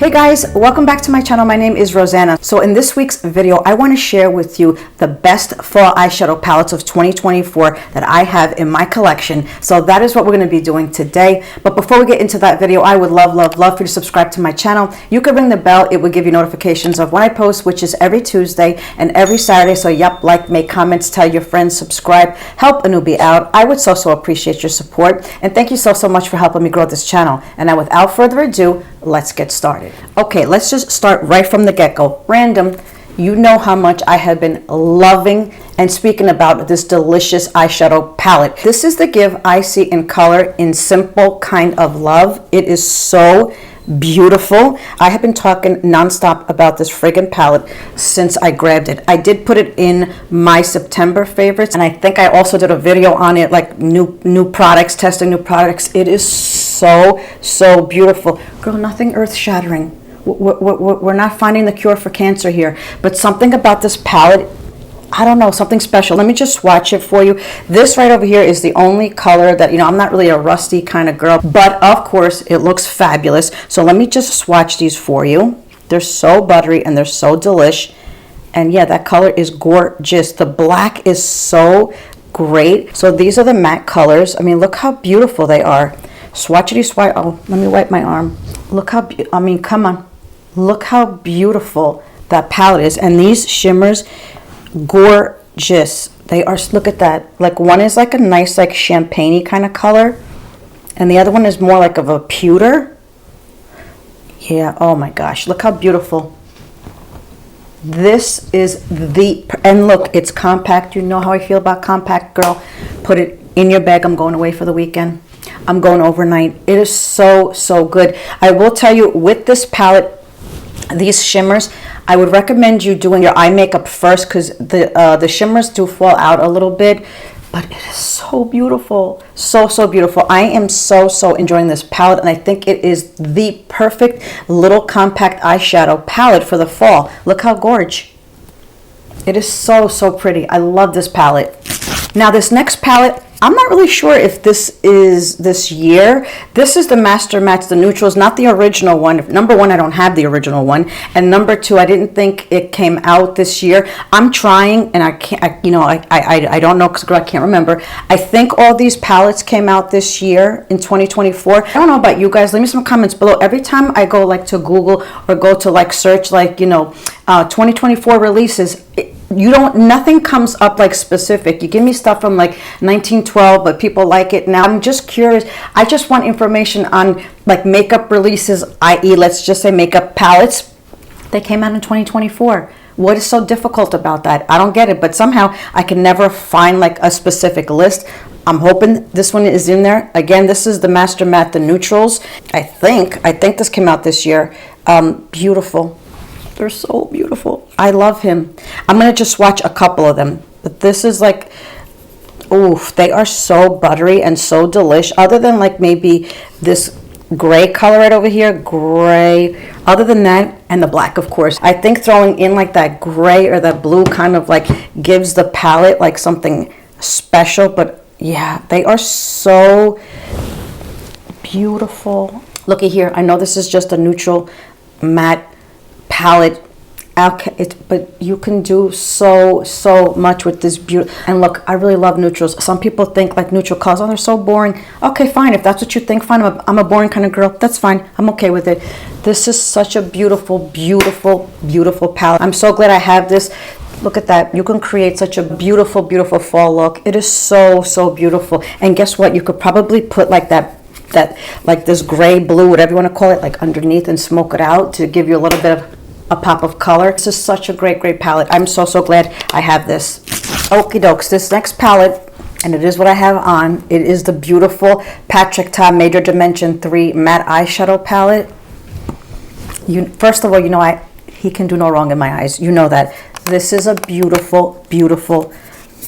Hey guys, welcome back to my channel. My name is Roseanna. So in this week's video, I want to share with you the best fall eyeshadow palettes of 2024 that I have in my collection. So that is what we're going to be doing today. But before we get into that video, I would love for you to subscribe to my channel. You could ring the bell. It will give you notifications of when I post, which is every Tuesday and every Saturday. So yep, like, make comments, tell your friends, subscribe, help a newbie out. I would so appreciate your support. And thank you so much for helping me grow this channel. And now without further ado, let's get started. Okay, let's just start right from the get-go. Random, you know how much I have been loving and speaking about this delicious eyeshadow palette. This is the Give I See in Color in Simple Kind of Love. It is so beautiful. I have been talking nonstop about this friggin' palette since I grabbed it. I did put it in my September favorites, and I think I also did a video on it, like new products, testing new products. It is so beautiful. Girl, nothing earth-shattering. We're not finding the cure for cancer here, but something about this palette, I don't know, something special. Let me just swatch it for you. This right over here is the only color that, I'm not really a rusty kind of girl, but of course it looks fabulous. So let me just swatch these for you. They're so buttery and they're so delish. And yeah, that color is gorgeous. The black is so great. So these are the matte colors. I mean, look how beautiful they are. Swatchity swatch. Oh, let me wipe my arm. Look how, come on. Look how beautiful that palette is. And these shimmers, gorgeous. They are, look at that. Like one is like a nice, like champagne-y kind of color. And the other one is more like of a pewter. Yeah, oh my gosh. Look how beautiful. This is and look, it's compact. You know how I feel about compact, girl. Put it in your bag. I'm going away for the weekend. I'm going overnight. It is so good. I will tell you, with this palette, these shimmers, I would recommend you doing your eye makeup first, because the shimmers do fall out a little bit, but it is so beautiful. So beautiful. I am so enjoying this palette, and I think it is the perfect little compact eyeshadow palette for the fall. Look how gorgeous. It is so pretty. I love this palette. Now this next palette, I'm not really sure if this is this year. This is the Master Match, the neutrals, not the original one. Number one, I don't have the original one. And number two, I didn't think it came out this year. I'm trying, and I can't, I don't know, because girl, I can't remember. I think all these palettes came out this year in 2024. I don't know about you guys. Leave me some comments below. Every time I go like to Google or go to like search like, 2024 releases, nothing comes up like specific. You give me stuff from like 1912, but people like it now. I'm just curious. I just want information on like makeup releases, i.e. let's just say makeup palettes. They came out in 2024. What is so difficult about that? I don't get it, but somehow I can never find like a specific list. I'm hoping this one is in there. Again, this is the Master Matte, the neutrals. I think this came out this year. Beautiful. They're so beautiful. I love him. I'm going to just swatch a couple of them. But this is like, oof, they are so buttery and so delish. Other than like maybe this gray color right over here, gray. Other than that, and the black, of course. I think throwing in like that gray or that blue kind of like gives the palette like something special. But yeah, they are so beautiful. Looky here. I know this is just a neutral matte palette, but you can do so much with this beauty. And look, I really love neutrals. Some people think like neutral colors, oh, they're so boring. Okay, fine, if that's what you think, fine. I'm a boring kind of girl. That's fine. I'm okay with it. This is such a beautiful palette. I'm so glad I have this. Look at that. You can create such a beautiful fall look. It is so beautiful. And guess what? You could probably put like that like this gray, blue, whatever you want to call it, like underneath and smoke it out to give you a little bit of a pop of color. This is such a great palette. I'm so glad I have this. Okie dokes, this next palette, and it is what I have on. It is the beautiful Patrick Ta Major Dimension 3 Matte Eyeshadow Palette. First of all, he can do no wrong in my eyes. You know that. This is a beautiful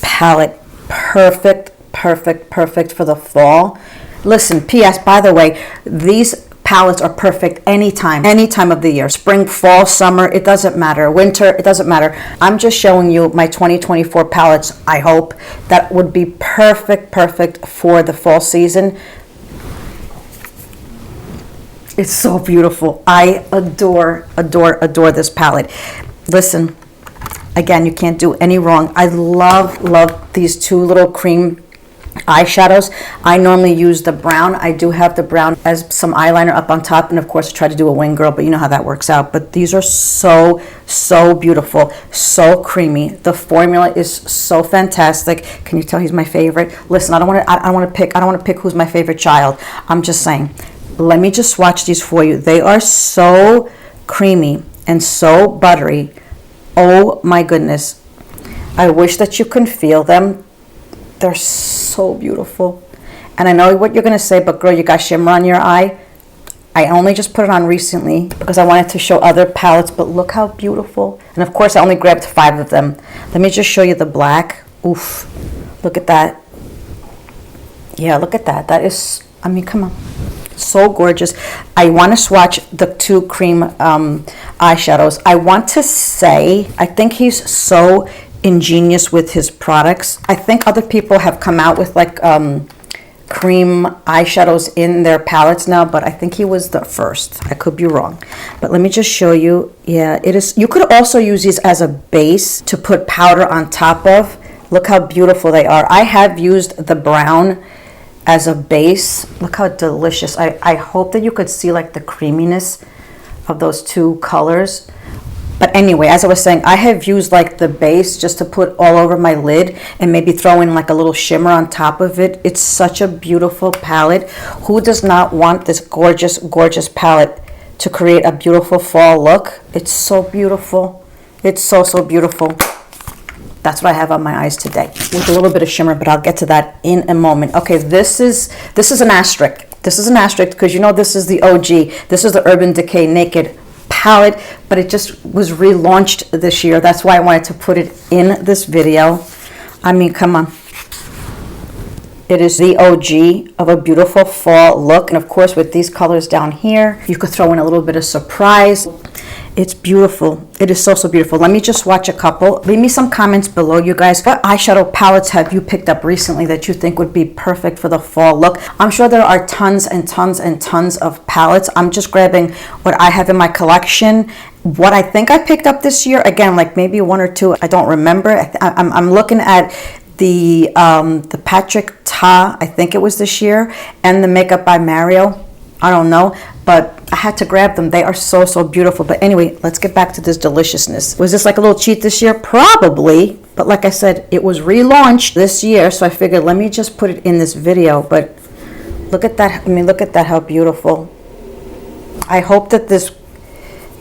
palette. Perfect for the fall. Listen, P.S. by the way, these palettes are perfect any time of the year. Spring, fall, summer, it doesn't matter. Winter, it doesn't matter. I'm just showing you my 2024 palettes, I hope, that would be perfect for the fall season. It's so beautiful. I adore, adore, adore this palette. Listen, again, you can't do any wrong. I love, love these two little cream eyeshadows. I normally use the brown. I do have the brown as some eyeliner up on top, and of course I try to do a wing girl, but you know how that works out. But these are so, so beautiful, so creamy. The formula is so fantastic. Can you tell he's my favorite? Listen, I don't want to pick who's my favorite child. I'm just saying, let me just swatch these for you. They are so creamy and so buttery. Oh my goodness. I wish that you can feel them. They're so beautiful. And I know what you're going to say, but girl, you got shimmer on your eye. I only just put it on recently because I wanted to show other palettes, but look how beautiful. And of course, I only grabbed 5 of them. Let me just show you the black. Oof. Look at that. Yeah, look at that. That is, I mean, come on. So gorgeous. I want to swatch the 2 cream eyeshadows. I want to say, I think he's so ingenious with his products. I think other people have come out with like cream eyeshadows in their palettes now, but I think he was the first. I could be wrong, but let me just show you. Yeah, it is. You could also use these as a base to put powder on top of. Look how beautiful they are. I have used the brown as a base. Look how delicious. I hope that you could see like the creaminess of those 2 colors. But anyway, as I was saying, I have used like the base just to put all over my lid and maybe throw in like a little shimmer on top of it. It's such a beautiful palette. Who does not want this gorgeous, gorgeous palette to create a beautiful fall look? It's so beautiful. It's so, so beautiful. That's what I have on my eyes today with a little bit of shimmer, but I'll get to that in a moment. Okay, this is an asterisk. This is an asterisk because you know this is the OG. This is the Urban Decay Naked palette, but it just was relaunched this year. That's why I wanted to put it in this video. I mean, come on. It is the OG of a beautiful fall look. And of course, with these colors down here, you could throw in a little bit of surprise. It's beautiful. It is so, so beautiful. Let me just watch a couple. Leave me some comments below, you guys. What eyeshadow palettes have you picked up recently that you think would be perfect for the fall look? I'm sure there are tons and tons and tons of palettes. I'm just grabbing what I have in my collection. What I think I picked up this year, again, like maybe 1 or 2, I don't remember. I'm looking at the Patrick Ta, I think it was this year, and the Makeup by Mario. I don't know, but I had to grab them. They are so, so beautiful. But anyway, let's get back to this deliciousness. Was this like a little cheat this year? Probably. But like I said, it was relaunched this year, so I figured let me just put it in this video. But look at that. I mean, look at that, how beautiful. I hope that this,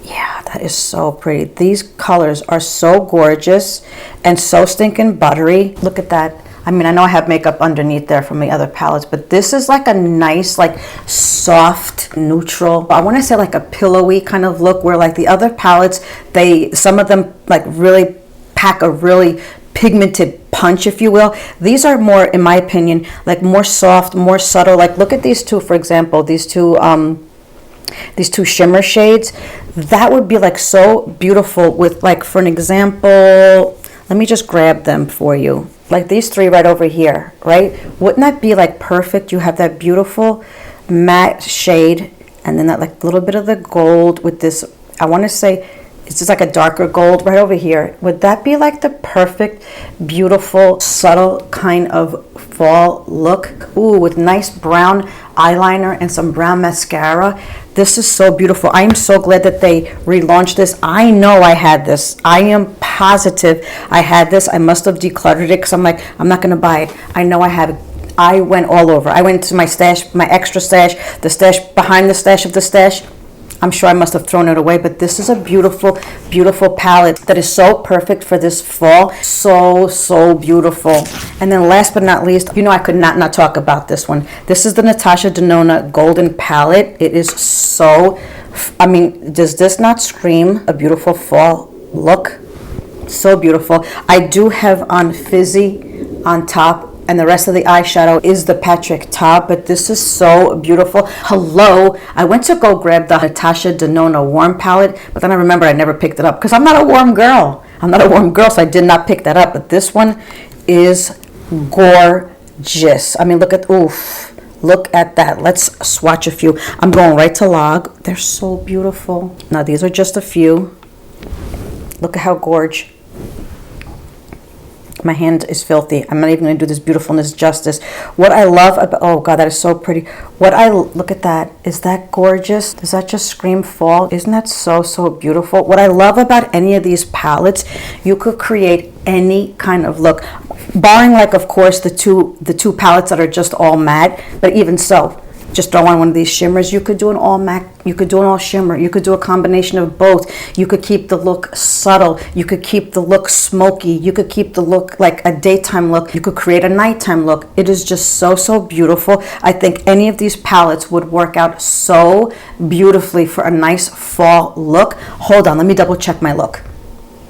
yeah, that is so pretty. These colors are so gorgeous and so stinking buttery. Look at that. I mean, I know I have makeup underneath there from the other palettes, but this is like a nice, like soft, neutral, I want to say like a pillowy kind of look, where like the other palettes, some of them like really pack a really pigmented punch, if you will. These are more, in my opinion, like more soft, more subtle. Like look at these 2, for example, these two shimmer shades. That would be like so beautiful with, like, for an example, let me just grab them for you. Like these 3 right over here, right? Wouldn't that be like perfect? You have that beautiful matte shade and then that like little bit of the gold with this, I want to say it's just like a darker gold right over here. Would that be like the perfect, beautiful, subtle kind of fall look? Ooh, with nice brown eyeliner and some brown mascara. This is so beautiful. I am so glad that they relaunched this. I know I had this. I am positive I had this. I must have decluttered it because I'm like, I'm not going to buy it. I know I have it. I went all over. I went to my stash, my extra stash, the stash behind the stash of the stash. I'm sure I must have thrown it away, but this is a beautiful, beautiful palette that is so perfect for this fall. So, so beautiful. And then last but not least, you know I could not talk about this one. This is the Natasha Denona Golden Palette. It is so, I mean, does this not scream a beautiful fall look? So beautiful. I do have on Fizzy on top, and the rest of the eyeshadow is the Patrick Ta, but this is so beautiful. Hello, I went to go grab the Natasha Denona Warm Palette, but then I remembered I never picked it up because I'm not a warm girl. I'm not a warm girl, so I did not pick that up, but this one is gorgeous. I mean, look at, oof. Look at that. Let's swatch a few. I'm going right to log. They're so beautiful. Now these are just a few. Look at how gorgeous. My hand is filthy. I'm not even going to do this beautifulness justice. What I love about, oh God, that is so pretty. Look at that. Is that gorgeous? Does that just scream fall? Isn't that so, so beautiful? What I love about any of these palettes, you could create any kind of look. Barring, like, of course, the two palettes that are just all matte, but even so, just throw on one of these shimmers. You could do an all matte, you could do an all shimmer, you could do a combination of both. You could keep the look subtle, you could keep the look smoky, you could keep the look like a daytime look, you could create a nighttime look. It is just so, so beautiful. I think any of these palettes would work out so beautifully for a nice fall look. Hold on, let me double check my look.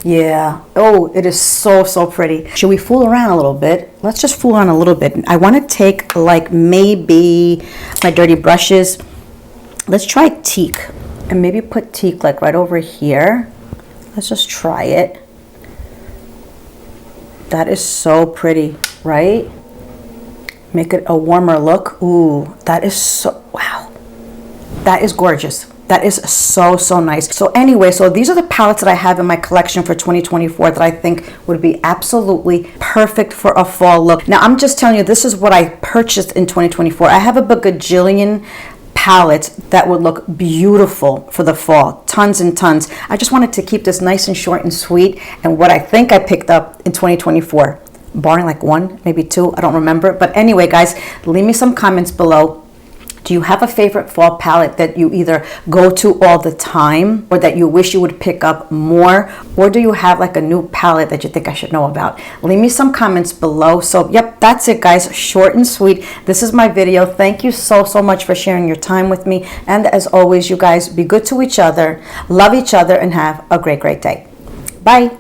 Yeah. Oh, it is so, so pretty. Should we fool around a little bit? Let's just fool around a little bit. I want to take like maybe my dirty brushes. Let's try teak and maybe put teak like right over here. Let's just try it. That is so pretty, right? Make it a warmer look. Ooh, that is so, wow. That is gorgeous. That is so, so nice. So anyway, so these are the palettes that I have in my collection for 2024 that I think would be absolutely perfect for a fall look. Now, I'm just telling you, this is what I purchased in 2024. I have a bagajillion palettes that would look beautiful for the fall. Tons and tons. I just wanted to keep this nice and short and sweet. And what I think I picked up in 2024, barring like one, maybe two, I don't remember. But anyway, guys, leave me some comments below. Do you have a favorite fall palette that you either go to all the time or that you wish you would pick up more? Or do you have like a new palette that you think I should know about? Leave me some comments below. So yep, that's it, guys. Short and sweet. This is my video. Thank you so, so much for sharing your time with me. And as always, you guys, be good to each other, love each other, and have a great, great day. Bye.